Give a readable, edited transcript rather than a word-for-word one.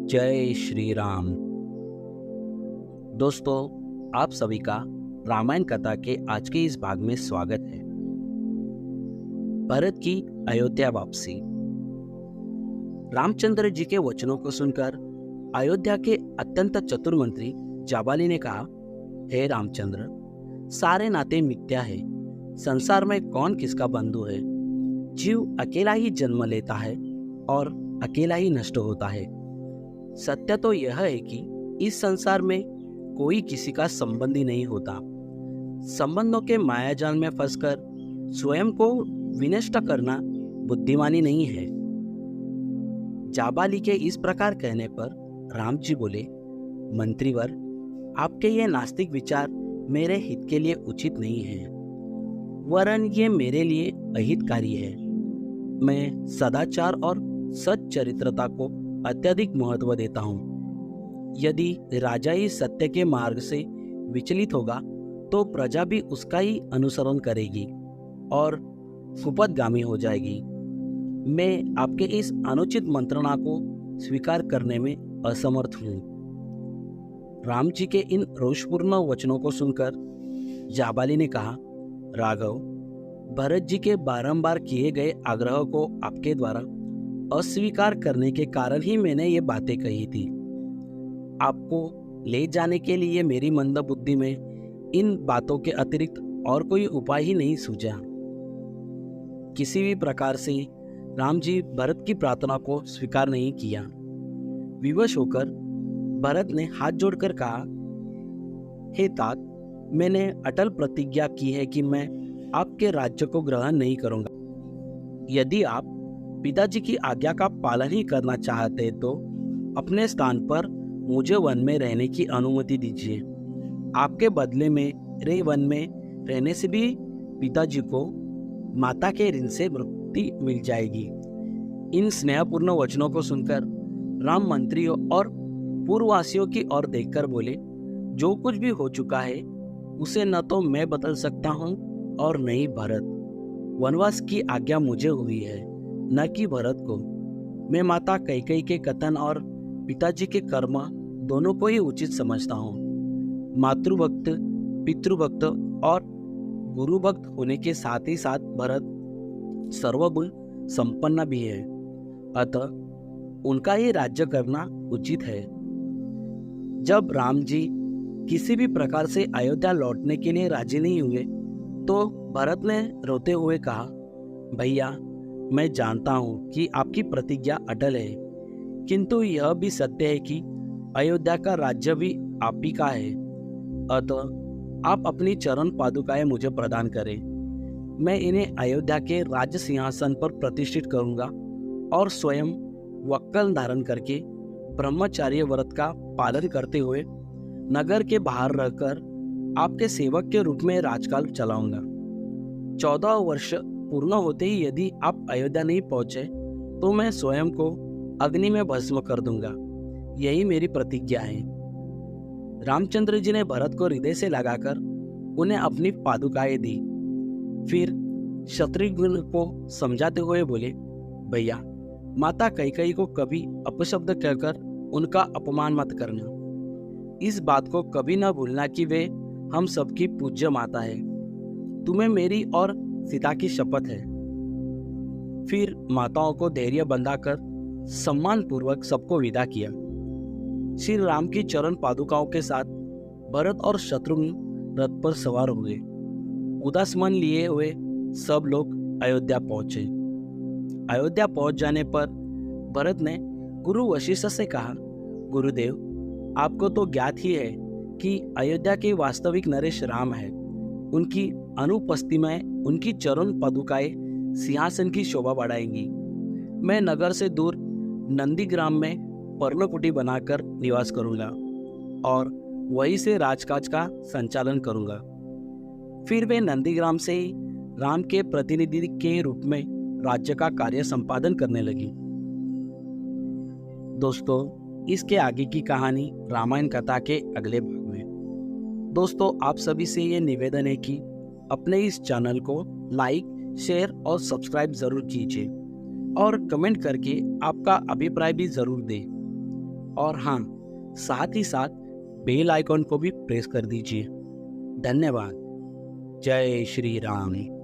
जय श्री राम। दोस्तों, आप सभी का रामायण कथा के आज के इस भाग में स्वागत है। भरत की अयोध्या वापसी। रामचंद्र जी के वचनों को सुनकर अयोध्या के अत्यंत चतुर मंत्री जाबाली ने कहा, हे रामचंद्र, सारे नाते मिथ्या है। संसार में कौन किसका बंधु है। जीव अकेला ही जन्म लेता है और अकेला ही नष्ट होता है। सत्य तो यह है कि इस संसार में कोई किसी का संबंधी नहीं होता। संबंधों के मायाजाल में फंसकर स्वयं को विनष्ट करना बुद्धिमानी नहीं है। जाबाली के इस प्रकार कहने पर राम जी बोले, मंत्रीवर, आपके ये नास्तिक विचार मेरे हित के लिए उचित नहीं है, वरन ये मेरे लिए अहितकारी है। मैं सदाचार और सच्चरित्रता को अत्यधिक महत्व देता हूँ। यदि राजा ही सत्य के मार्ग से विचलित होगा तो प्रजा भी उसका ही अनुसरण करेगी और कुपथगामी हो जाएगी। मैं आपके इस अनुचित मंत्रणा को स्वीकार करने में असमर्थ हूँ। राम जी के इन रोषपूर्ण वचनों को सुनकर जाबाली ने कहा, राघव, भरत जी के बारंबार किए गए आग्रह को आपके द्वारा अस्वीकार करने के कारण ही मैंने ये बातें कही थी। आपको ले जाने के लिए मेरी मंद बुद्धि में इन बातों के अतिरिक्त और कोई उपाय ही नहीं सूझा। किसी भी प्रकार से राम जी भरत की प्रार्थना को स्वीकार नहीं किया। विवश होकर भरत ने हाथ जोड़कर कहा, हे तात, मैंने अटल प्रतिज्ञा की है कि मैं आपके राज्य को ग्रहण नहीं करूंगा। यदि आप पिताजी की आज्ञा का पालन ही करना चाहते तो अपने स्थान पर मुझे वन में रहने की अनुमति दीजिए। आपके बदले में मेरे वन में रहने से भी पिताजी को माता के ऋण से मुक्ति मिल जाएगी। इन स्नेहपूर्ण वचनों को सुनकर राम मंत्रियों और पूर्ववासियों की ओर देखकर बोले, जो कुछ भी हो चुका है उसे न तो मैं बदल सकता हूँ और न ही भरत। वनवास की आज्ञा मुझे हुई है, न कि भरत को। मैं माता कैकेयी के कथन और पिताजी के कर्म दोनों को ही उचित समझता हूँ। मातृभक्त, पितृभक्त और गुरुभक्त होने के साथ ही साथ भरत सर्वगुण संपन्न भी है, अतः उनका ही राज्य करना उचित है। जब राम जी किसी भी प्रकार से अयोध्या लौटने के लिए राजी नहीं हुए तो भरत ने रोते हुए कहा, भैया, मैं जानता हूँ कि आपकी प्रतिज्ञा अटल है, किंतु यह भी सत्य है कि अयोध्या का राज्य भी आप ही का है। अतः आप अपनी चरण पादुकाएं मुझे प्रदान करें। मैं इन्हें अयोध्या के राज्य सिंहासन पर प्रतिष्ठित करूंगा और स्वयं वक्कल धारण करके ब्रह्मचार्य व्रत का पालन करते हुए नगर के बाहर रहकर आपके सेवक के रूप में राजकाल चलाऊंगा। 14 वर्ष पूर्ण होते ही यदि आप अयोध्या नहीं पहुंचे तो मैं स्वयं को अग्नि में भस्म कर दूंगा। यही मेरी प्रतिज्ञा है। रामचंद्र जी ने भरत को हृदय से लगाकर उन्हें अपनी पादुकाएं दी। फिर शत्रुघ्न को समझाते हुए बोले, भैया, माता कैकेयी को कभी अपशब्द कहकर उनका अपमान मत करना। इस बात को कभी न भूलना कि वे हम सबकी पूज्य माता है। तुम्हें मेरी और सीता की शपथ है। फिर माताओं को धैर्य बंधाकर सम्मान पूर्वक सबको विदा किया। श्री राम की चरण पादुकाओं के साथ भरत और शत्रुघ्न रथ पर सवार हुए। उदास मन लिए हुए सब लोग अयोध्या पहुंचे। अयोध्या पहुंच जाने पर भरत ने गुरु वशिष्ठ से कहा, गुरुदेव, आपको तो ज्ञात ही है कि अयोध्या के वास्तविक नरेश राम है। उनकी अनुपस्थिति में उनकी चरण पादुकाएं सिंहासन की शोभा बढ़ाएंगी। मैं नगर से दूर नंदीग्राम में पर्णकुटी बनाकर निवास करूंगा और वहीं से राजकाज का संचालन करूंगा। फिर वे नंदीग्राम से ही राम के प्रतिनिधि के रूप में राज्य का कार्य संपादन करने लगी। दोस्तों, इसके आगे की कहानी रामायण कथा के अगले भाग में। दोस्तों, आप सभी से ये निवेदन है कि अपने इस चैनल को लाइक, शेयर और सब्सक्राइब जरूर कीजिए और कमेंट करके आपका अभिप्राय भी जरूर दें। और हाँ, साथ ही साथ बेल आइकॉन को भी प्रेस कर दीजिए। धन्यवाद। जय श्री राम।